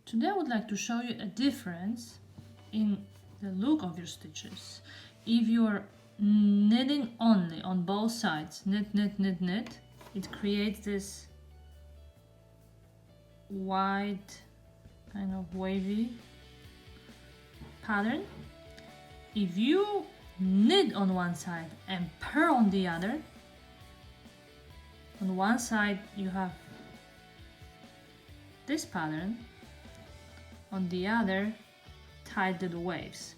Today I would like to show you a difference in the look of your stitches. If you are knitting only on both sides, knit, knit, knit, knit, it creates this wide, kind of wavy pattern. If you knit on one side and purl on the other, on one side you have this pattern, on the other tied little waves.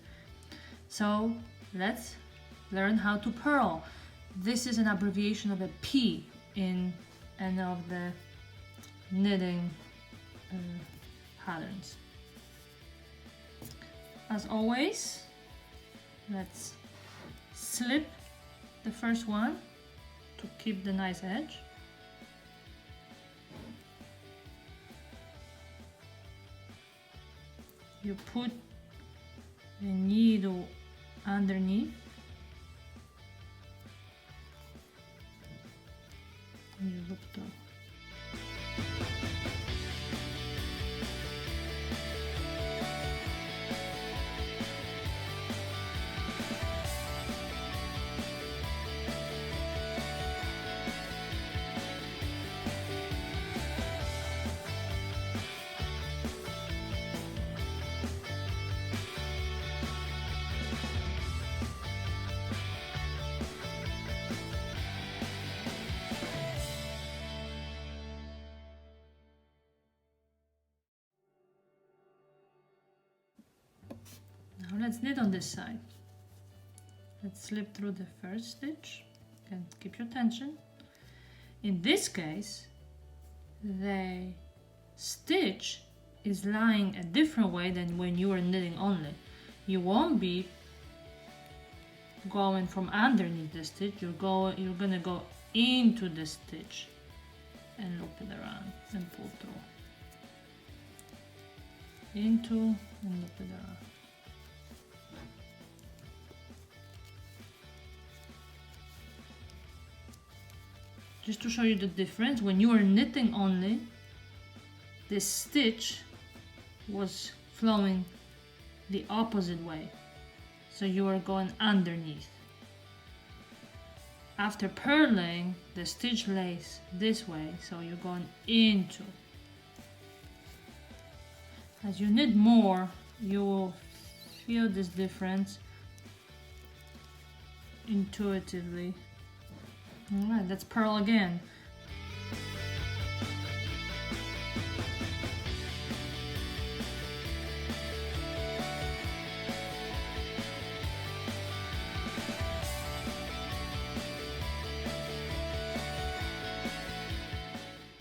So let's learn how to purl. This is an abbreviation of a P in any of the knitting patterns. As always, let's slip the first one to keep the nice edge. You put the needle underneath and you loop through. Now let's knit on this side. Let's slip through the first stitch and keep your tension. In this case, the stitch is lying a different way than when you are knitting only. You won't be going from underneath the stitch, you're gonna go into the stitch and loop it around and pull through. Into and loop it around. Just to show you the difference, when you are knitting only, this stitch was flowing the opposite way. So you are going underneath. After purling, the stitch lays this way, so you're going into. As you knit more, you will feel this difference intuitively. Alright, let's purl again.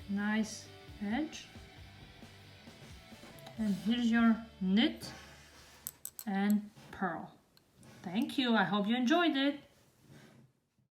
Nice edge. And here's your knit and purl. Thank you, I hope you enjoyed it.